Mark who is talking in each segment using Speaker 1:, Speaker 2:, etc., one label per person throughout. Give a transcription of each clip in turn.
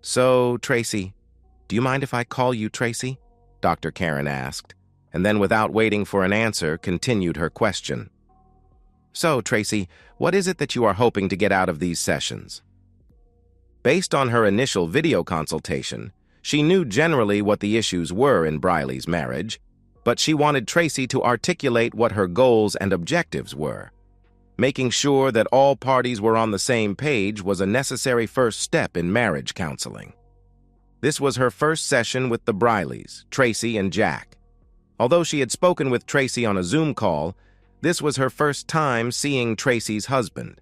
Speaker 1: So, Tracy, do you mind if I call you Tracy? Dr. Karen asked, and then without waiting for an answer, continued her question. So, Tracy, what is it that you are hoping to get out of these sessions? Based on her initial video consultation, she knew generally what the issues were in Briley's marriage, but she wanted Tracy to articulate what her goals and objectives were. Making sure that all parties were on the same page was a necessary first step in marriage counseling. This was her first session with the Brileys, Tracy and Jack. Although she had spoken with Tracy on a Zoom call, this was her first time seeing Tracy's husband.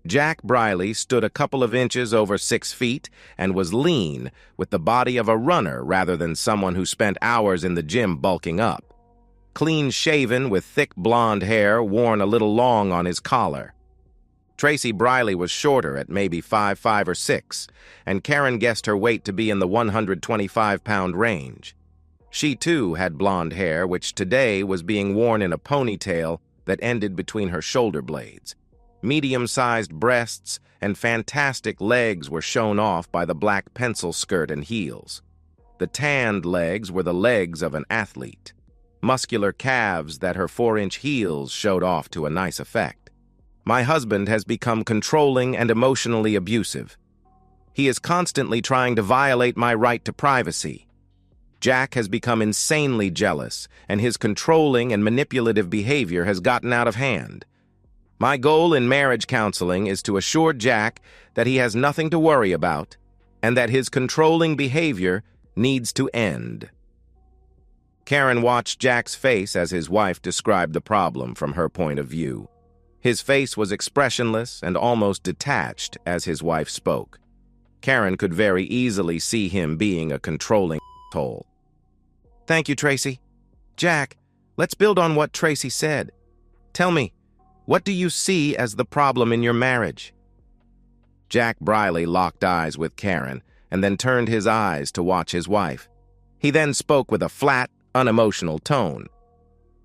Speaker 1: Jack Briley stood a couple of inches over 6 feet and was lean, with the body of a runner rather than someone who spent hours in the gym bulking up. Clean-shaven with thick blonde hair worn a little long on his collar. Tracy Briley was shorter at maybe 5'5" or 6", and Karen guessed her weight to be in the 125-pound range. She, too, had blonde hair, which today was being worn in a ponytail that ended between her shoulder blades. Medium-sized breasts and fantastic legs were shown off by the black pencil skirt and heels. The tanned legs were the legs of an athlete. Muscular calves that her 4-inch heels showed off to a nice effect. My husband has become controlling and emotionally abusive. He is constantly trying to violate my right to privacy. Jack has become insanely jealous, and his controlling and manipulative behavior has gotten out of hand. My goal in marriage counseling is to assure Jack that he has nothing to worry about and that his controlling behavior needs to end. Karen watched Jack's face as his wife described the problem from her point of view. His face was expressionless and almost detached as his wife spoke. Karen could very easily see him being a controlling asshole. Thank you, Tracy. Jack, let's build on what Tracy said. Tell me, what do you see as the problem in your marriage? Jack Briley locked eyes with Karen and then turned his eyes to watch his wife. He then spoke with a flat, unemotional tone.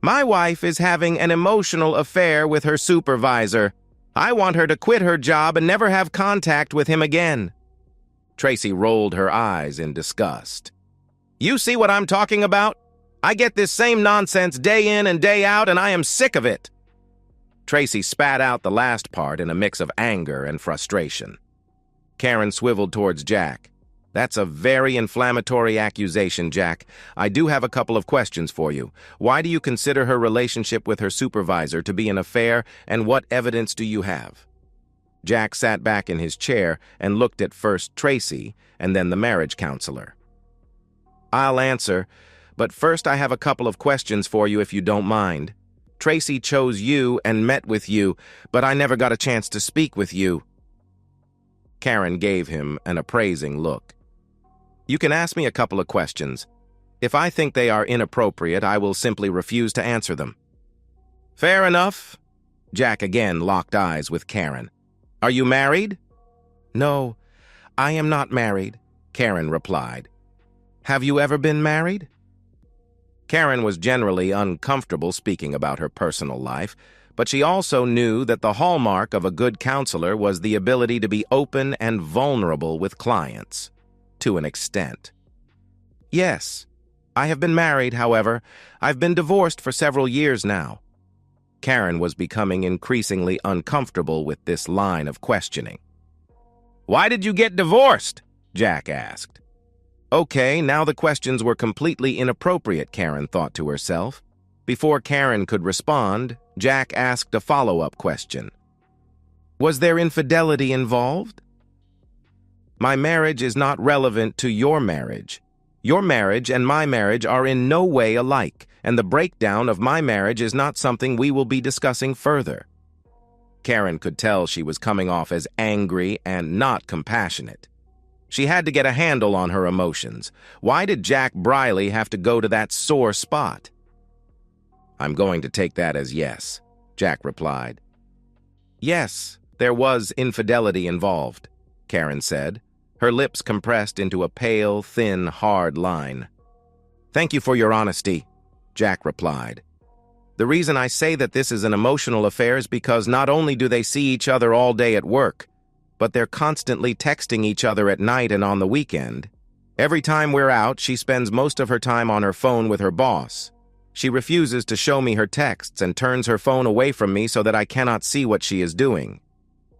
Speaker 1: My wife is having an emotional affair with her supervisor. I want her to quit her job and never have contact with him again. Tracy rolled her eyes in disgust. You see what I'm talking about? I get this same nonsense day in and day out, and I am sick of it. Tracy spat out the last part in a mix of anger and frustration. Karen swiveled towards Jack. That's a very inflammatory accusation, Jack. I do have a couple of questions for you. Why do you consider her relationship with her supervisor to be an affair, and what evidence do you have? Jack sat back in his chair and looked at first Tracy and then the marriage counselor. I'll answer, but first I have a couple of questions for you if you don't mind. Tracy chose you and met with you, but I never got a chance to speak with you. Karen gave him an appraising look. You can ask me a couple of questions. If I think they are inappropriate, I will simply refuse to answer them. Fair enough. Jack again locked eyes with Karen. Are you married? No, I am not married, Karen replied. Have you ever been married? Karen was generally uncomfortable speaking about her personal life, but she also knew that the hallmark of a good counselor was the ability to be open and vulnerable with clients, to an extent. Yes, I have been married, however. I've been divorced for several years now. Karen was becoming increasingly uncomfortable with this line of questioning. Why did you get divorced? Jack asked. Okay, now the questions were completely inappropriate, Karen thought to herself. Before Karen could respond, Jack asked a follow-up question. Was there infidelity involved? My marriage is not relevant to your marriage. Your marriage and my marriage are in no way alike, and the breakdown of my marriage is not something we will be discussing further. Karen could tell she was coming off as angry and not compassionate. She had to get a handle on her emotions. Why did Jack Briley have to go to that sore spot? I'm going to take that as yes, Jack replied. Yes, there was infidelity involved, Karen said, her lips compressed into a pale, thin, hard line. Thank you for your honesty, Jack replied. The reason I say that this is an emotional affair is because not only do they see each other all day at work, but they're constantly texting each other at night and on the weekend. Every time we're out, she spends most of her time on her phone with her boss. She refuses to show me her texts and turns her phone away from me so that I cannot see what she is doing.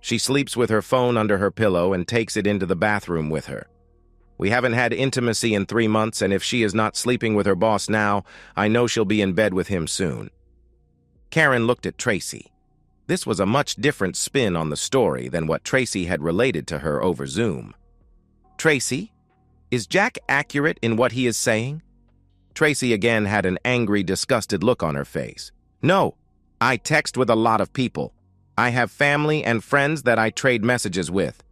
Speaker 1: She sleeps with her phone under her pillow and takes it into the bathroom with her. We haven't had intimacy in 3 months, and if she is not sleeping with her boss now, I know she'll be in bed with him soon. Karen looked at Tracy. This was a much different spin on the story than what Tracy had related to her over Zoom. Tracy, is Jack accurate in what he is saying? Tracy again had an angry, disgusted look on her face. No, I text with a lot of people. I have family and friends that I trade messages with.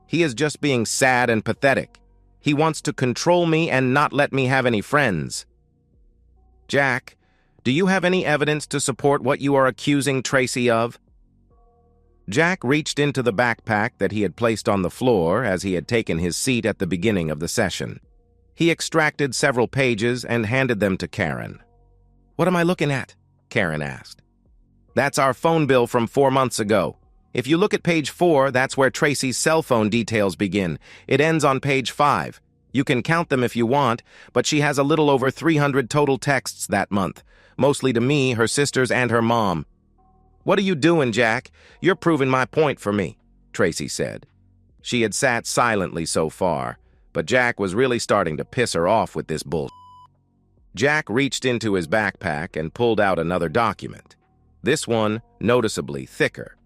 Speaker 1: He is just being sad and pathetic. He wants to control me and not let me have any friends. Jack, do you have any evidence to support what you are accusing Tracy of? Jack reached into the backpack that he had placed on the floor as he had taken his seat at the beginning of the session. He extracted several pages and handed them to Karen. What am I looking at? Karen asked. That's our phone bill from 4 months ago. If you look at page 4, that's where Tracy's cell phone details begin. It ends on page 5. You can count them if you want, but she has a little over 300 total texts that month, mostly to me, her sisters, and her mom. What are you doing, Jack? You're proving my point for me, Tracy said. She had sat silently so far, but Jack was really starting to piss her off with this bull. Jack reached into his backpack and pulled out another document. This one noticeably thicker.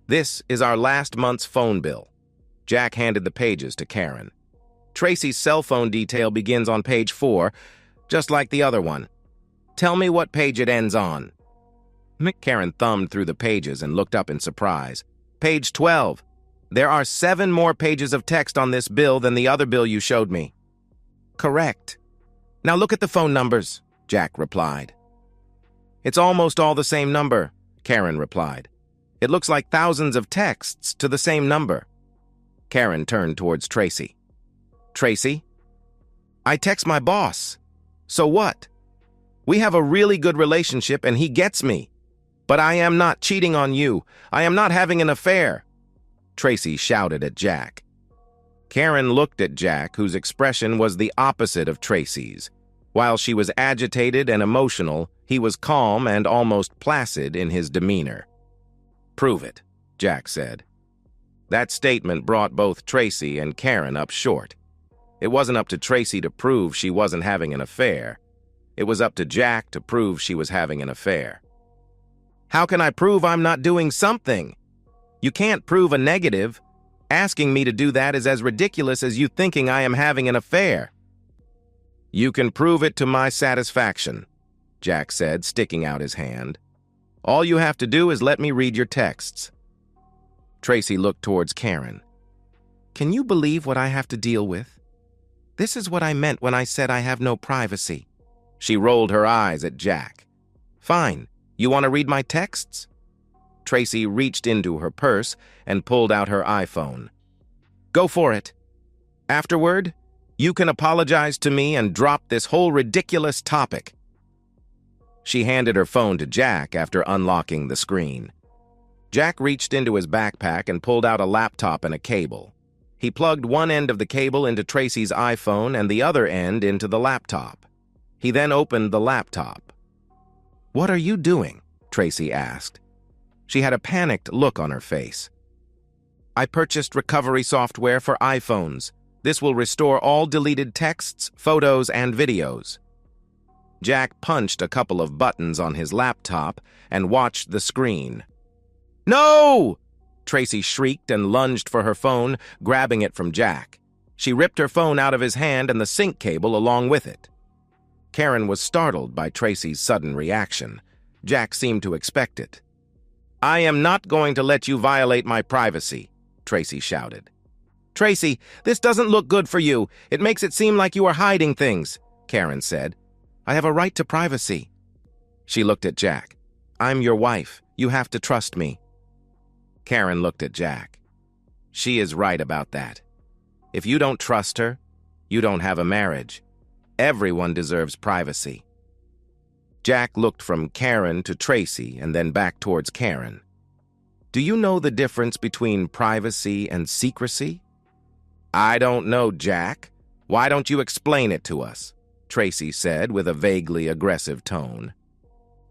Speaker 1: This is our last month's phone bill. Jack handed the pages to Karen. Tracy's cell phone detail begins on page 4, just like the other one. Tell me what page it ends on. Karen thumbed through the pages and looked up in surprise. Page 12. There are 7 more pages of text on this bill than the other bill you showed me. Correct. Now look at the phone numbers, Jack replied. It's almost all the same number, Karen replied. It looks like thousands of texts to the same number. Karen turned towards Tracy. Tracy? I text my boss. So what? We have a really good relationship and he gets me. But I am not cheating on you. I am not having an affair. Tracy shouted at Jack. Karen looked at Jack, whose expression was the opposite of Tracy's. While she was agitated and emotional, he was calm and almost placid in his demeanor. Prove it, Jack said. That statement brought both Tracy and Karen up short. It wasn't up to Tracy to prove she wasn't having an affair. It was up to Jack to prove she was having an affair. How can I prove I'm not doing something? You can't prove a negative. Asking me to do that is as ridiculous as you thinking I am having an affair. You can prove it to my satisfaction, Jack said, sticking out his hand. All you have to do is let me read your texts. Tracy looked towards Karen. Can you believe what I have to deal with? This is what I meant when I said I have no privacy. She rolled her eyes at Jack. Fine. You want to read my texts? Tracy reached into her purse and pulled out her iPhone. Go for it. Afterward, you can apologize to me and drop this whole ridiculous topic. She handed her phone to Jack after unlocking the screen. Jack reached into his backpack and pulled out a laptop and a cable. He plugged one end of the cable into Tracy's iPhone and the other end into the laptop. He then opened the laptop. What are you doing? Tracy asked. She had a panicked look on her face. I purchased recovery software for iPhones. This will restore all deleted texts, photos, and videos. Jack punched a couple of buttons on his laptop and watched the screen. No! Tracy shrieked and lunged for her phone, grabbing it from Jack. She ripped her phone out of his hand and the sync cable along with it. Karen was startled by Tracy's sudden reaction. Jack seemed to expect it. I am not going to let you violate my privacy, Tracy shouted. Tracy, this doesn't look good for you. It makes it seem like you are hiding things, Karen said. I have a right to privacy. She looked at Jack. I'm your wife. You have to trust me. Karen looked at Jack. She is right about that. If you don't trust her, you don't have a marriage. Everyone deserves privacy. Jack looked from Karen to Tracy and then back towards Karen. Do you know the difference between privacy and secrecy? I don't know, Jack. Why don't you explain it to us? Tracy said with a vaguely aggressive tone.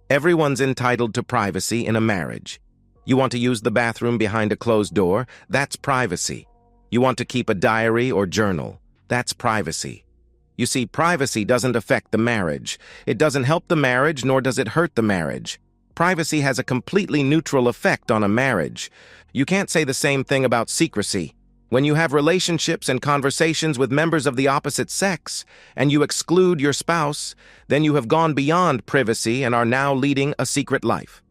Speaker 1: Everyone's entitled to privacy in a marriage. You want to use the bathroom behind a closed door? That's privacy. You want to keep a diary or journal? That's privacy. You see, privacy doesn't affect the marriage. It doesn't help the marriage, nor does it hurt the marriage. Privacy has a completely neutral effect on a marriage. You can't say the same thing about secrecy. When you have relationships and conversations with members of the opposite sex, and you exclude your spouse, then you have gone beyond privacy and are now leading a secret life.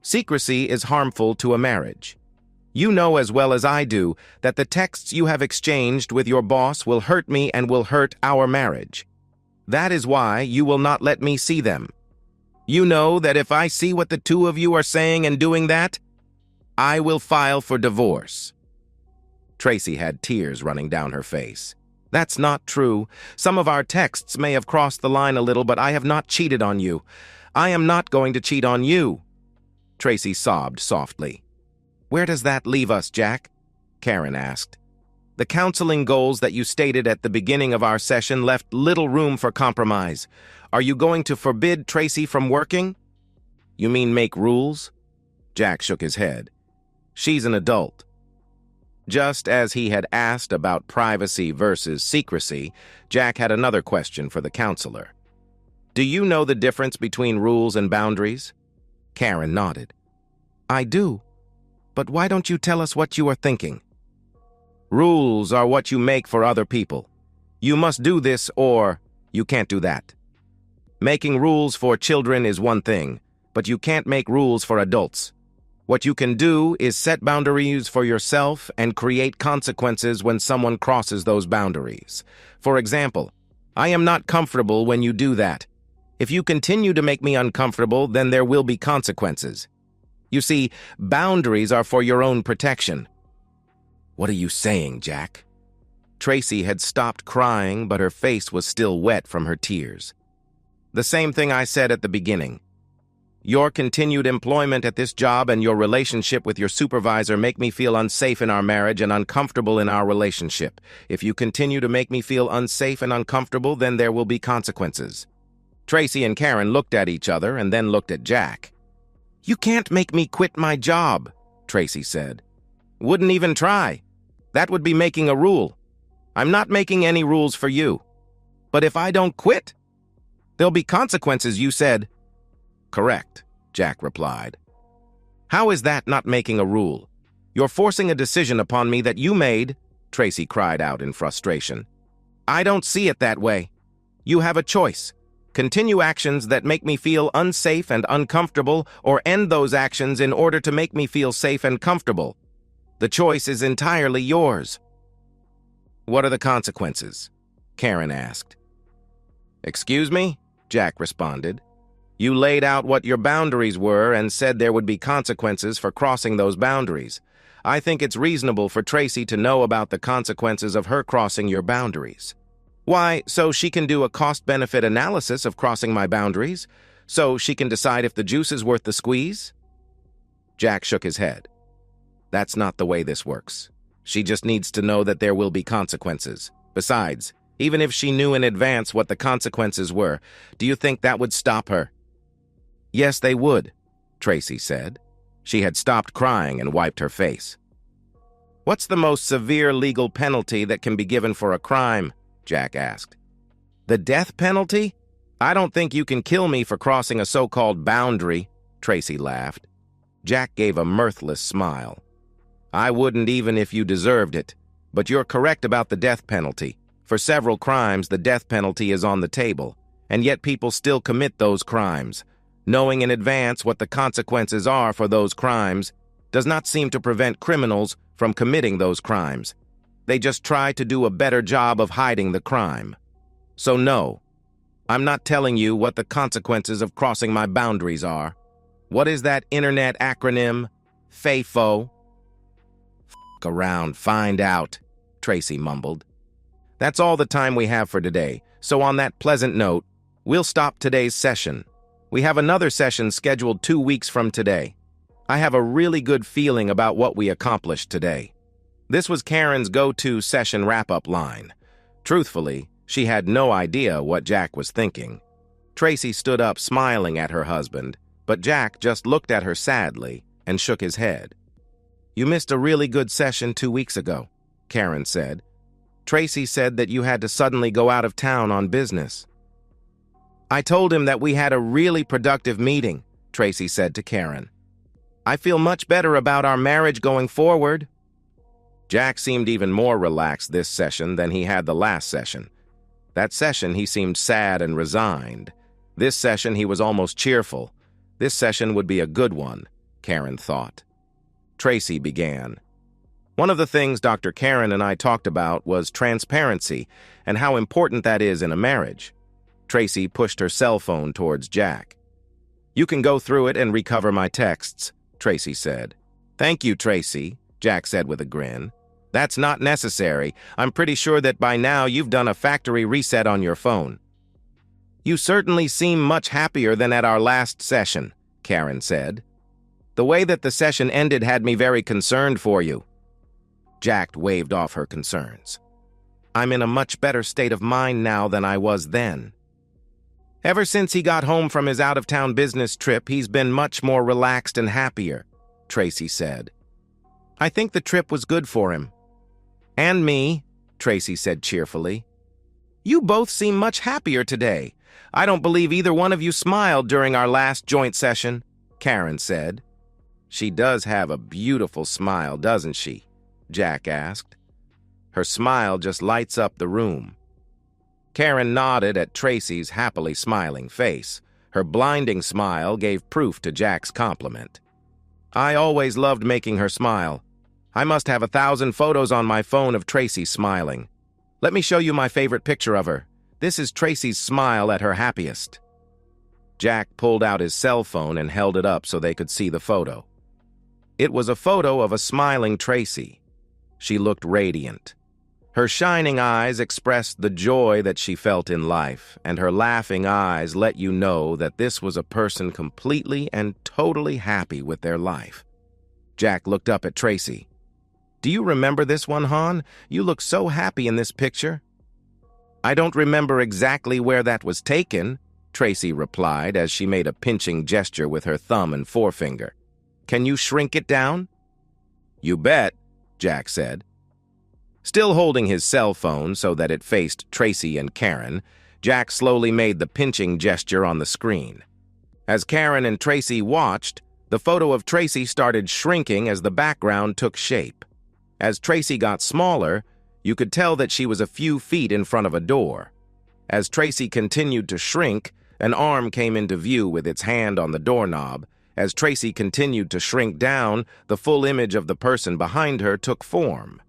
Speaker 1: Secrecy is harmful to a marriage. You know as well as I do that the texts you have exchanged with your boss will hurt me and will hurt our marriage. That is why you will not let me see them. You know that if I see what the two of you are saying and doing that, I will file for divorce. Tracy had tears running down her face. That's not true. Some of our texts may have crossed the line a little, but I have not cheated on you. I am not going to cheat on you. Tracy sobbed softly. Where does that leave us, Jack? Karen asked. The counseling goals that you stated at the beginning of our session left little room for compromise. Are you going to forbid Tracy from working? You mean make rules? Jack shook his head. She's an adult. Just as he had asked about privacy versus secrecy, Jack had another question for the counselor. Do you know the difference between rules and boundaries? Karen nodded. I do. But why don't you tell us what you are thinking? Rules are what you make for other people. You must do this or you can't do that. Making rules for children is one thing, but you can't make rules for adults. What you can do is set boundaries for yourself and create consequences when someone crosses those boundaries. For example, I am not comfortable when you do that. If you continue to make me uncomfortable, then there will be consequences. You see, boundaries are for your own protection. What are you saying, Jack? Tracy had stopped crying, but her face was still wet from her tears. The same thing I said at the beginning. Your continued employment at this job and your relationship with your supervisor make me feel unsafe in our marriage and uncomfortable in our relationship. If you continue to make me feel unsafe and uncomfortable, then there will be consequences. Tracy and Karen looked at each other and then looked at Jack. You can't make me quit my job, Tracy said. Wouldn't even try. That would be making a rule. I'm not making any rules for you. But if I don't quit, there'll be consequences, you said. Correct, Jack replied. How is that not making a rule? You're forcing a decision upon me that you made, Tracy cried out in frustration. I don't see it that way. You have a choice. Continue actions that make me feel unsafe and uncomfortable, or end those actions in order to make me feel safe and comfortable. The choice is entirely yours. What are the consequences? Karen asked. Excuse me? Jack responded. You laid out what your boundaries were and said there would be consequences for crossing those boundaries. I think it's reasonable for Tracy to know about the consequences of her crossing your boundaries. Why, so she can do a cost-benefit analysis of crossing my boundaries, so she can decide if the juice is worth the squeeze? Jack shook his head. That's not the way this works. She just needs to know that there will be consequences. Besides, even if she knew in advance what the consequences were, do you think that would stop her? Yes, they would, Tracy said. She had stopped crying and wiped her face. What's the most severe legal penalty that can be given for a crime? Jack asked. The death penalty? I don't think you can kill me for crossing a so-called boundary, Tracy laughed. Jack gave a mirthless smile. I wouldn't even if you deserved it, but you're correct about the death penalty. For several crimes, the death penalty is on the table, and yet people still commit those crimes. Knowing in advance what the consequences are for those crimes does not seem to prevent criminals from committing those crimes. They just try to do a better job of hiding the crime. So no, I'm not telling you what the consequences of crossing my boundaries are. What is that internet acronym? FAFO? F around, find out, Tracy mumbled. That's all the time we have for today, so on that pleasant note, we'll stop today's session. We have another session scheduled 2 weeks from today. I have a really good feeling about what we accomplished today." This was Karen's go-to session wrap-up line. Truthfully, she had no idea what Jack was thinking. Tracy stood up smiling at her husband, but Jack just looked at her sadly and shook his head. "You missed a really good session 2 weeks ago," Karen said. "Tracy said that you had to suddenly go out of town on business." "I told him that we had a really productive meeting," Tracy said to Karen. "I feel much better about our marriage going forward." Jack seemed even more relaxed this session than he had the last session. That session he seemed sad and resigned. This session he was almost cheerful. This session would be a good one, Karen thought. Tracy began. "One of the things Dr. Karen and I talked about was transparency and how important that is in a marriage." Tracy pushed her cell phone towards Jack. "You can go through it and recover my texts," Tracy said. "Thank you, Tracy," Jack said with a grin. "That's not necessary. I'm pretty sure that by now you've done a factory reset on your phone." "You certainly seem much happier than at our last session," Karen said. "The way that the session ended had me very concerned for you." Jack waved off her concerns. "I'm in a much better state of mind now than I was then." "Ever since he got home from his out-of-town business trip, he's been much more relaxed and happier," Tracy said. "I think the trip was good for him." "And me," Tracy said cheerfully. "You both seem much happier today. I don't believe either one of you smiled during our last joint session," Karen said. "She does have a beautiful smile, doesn't she?" Jack asked. "Her smile just lights up the room." Karen nodded at Tracy's happily smiling face. Her blinding smile gave proof to Jack's compliment. "I always loved making her smile. I must have 1,000 photos on my phone of Tracy smiling. Let me show you my favorite picture of her. This is Tracy's smile at her happiest." Jack pulled out his cell phone and held it up so they could see the photo. It was a photo of a smiling Tracy. She looked radiant. Her shining eyes expressed the joy that she felt in life, and her laughing eyes let you know that this was a person completely and totally happy with their life. Jack looked up at Tracy. "Do you remember this one, hon? You look so happy in this picture." "I don't remember exactly where that was taken," Tracy replied as she made a pinching gesture with her thumb and forefinger. "Can you shrink it down?" "You bet," Jack said. Still holding his cell phone so that it faced Tracy and Karen, Jack slowly made the pinching gesture on the screen. As Karen and Tracy watched, the photo of Tracy started shrinking as the background took shape. As Tracy got smaller, you could tell that she was a few feet in front of a door. As Tracy continued to shrink, an arm came into view with its hand on the doorknob. As Tracy continued to shrink down, the full image of the person behind her took form.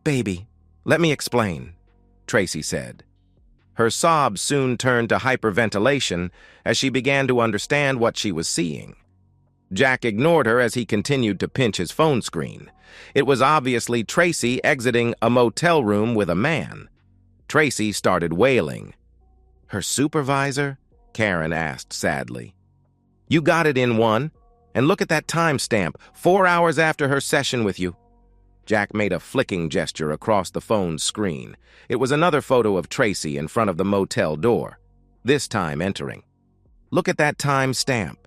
Speaker 1: "Baby, let me explain," Tracy said. Her sobs soon turned to hyperventilation as she began to understand what she was seeing. Jack ignored her as he continued to pinch his phone screen. It was obviously Tracy exiting a motel room with a man. Tracy started wailing. "Her supervisor?" Karen asked sadly. "You got it in one. And look at that timestamp, 4 hours after her session with you." Jack made a flicking gesture across the phone's screen. It was another photo of Tracy in front of the motel door, this time entering. "Look at that timestamp.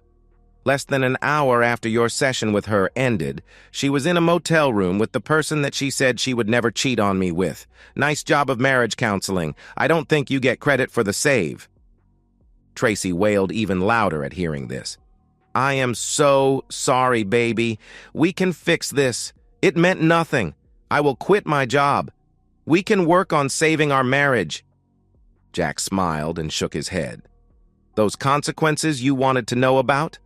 Speaker 1: Less than an hour after your session with her ended, she was in a motel room with the person that she said she would never cheat on me with. Nice job of marriage counseling. I don't think you get credit for the save." Tracy wailed even louder at hearing this. "I am so sorry, baby. We can fix this. It meant nothing. I will quit my job. We can work on saving our marriage." Jack smiled and shook his head. "Those consequences you wanted to know about?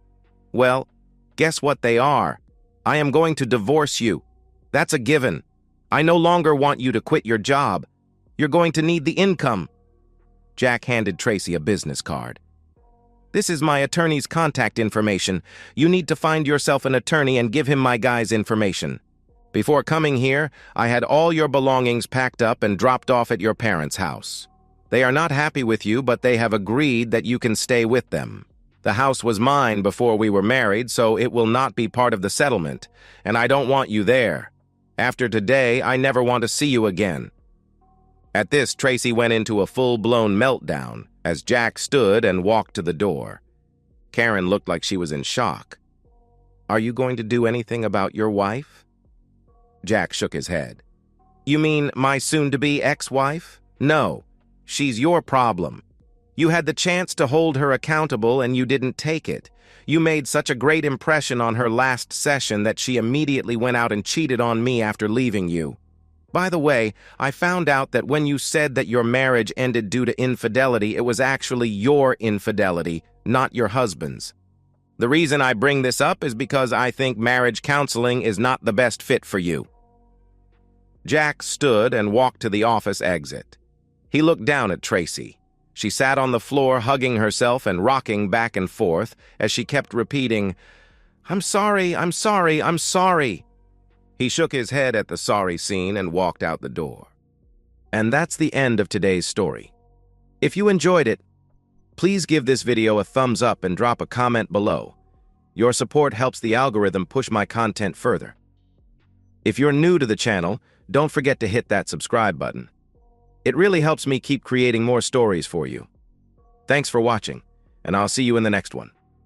Speaker 1: Well, guess what they are. I am going to divorce you. That's a given. I no longer want you to quit your job. You're going to need the income." Jack handed Tracy a business card. "This is my attorney's contact information. You need to find yourself an attorney and give him my guy's information. Before coming here, I had all your belongings packed up and dropped off at your parents' house. They are not happy with you, but they have agreed that you can stay with them. The house was mine before we were married, so it will not be part of the settlement, and I don't want you there. After today, I never want to see you again." At this, Tracy went into a full-blown meltdown as Jack stood and walked to the door. Karen looked like she was in shock. "Are you going to do anything about your wife?" Jack shook his head. "You mean my soon-to-be ex-wife? No, she's your problem. You had the chance to hold her accountable and you didn't take it. You made such a great impression on her last session that she immediately went out and cheated on me after leaving you. By the way, I found out that when you said that your marriage ended due to infidelity, it was actually your infidelity, not your husband's. The reason I bring this up is because I think marriage counseling is not the best fit for you." Jack stood and walked to the office exit. He looked down at Tracy. She sat on the floor hugging herself and rocking back and forth as she kept repeating, "I'm sorry, I'm sorry, I'm sorry." He shook his head at the sorry scene and walked out the door. And that's the end of today's story. If you enjoyed it, please give this video a thumbs up and drop a comment below. Your support helps the algorithm push my content further. If you're new to the channel, don't forget to hit that subscribe button. It really helps me keep creating more stories for you. Thanks for watching, and I'll see you in the next one.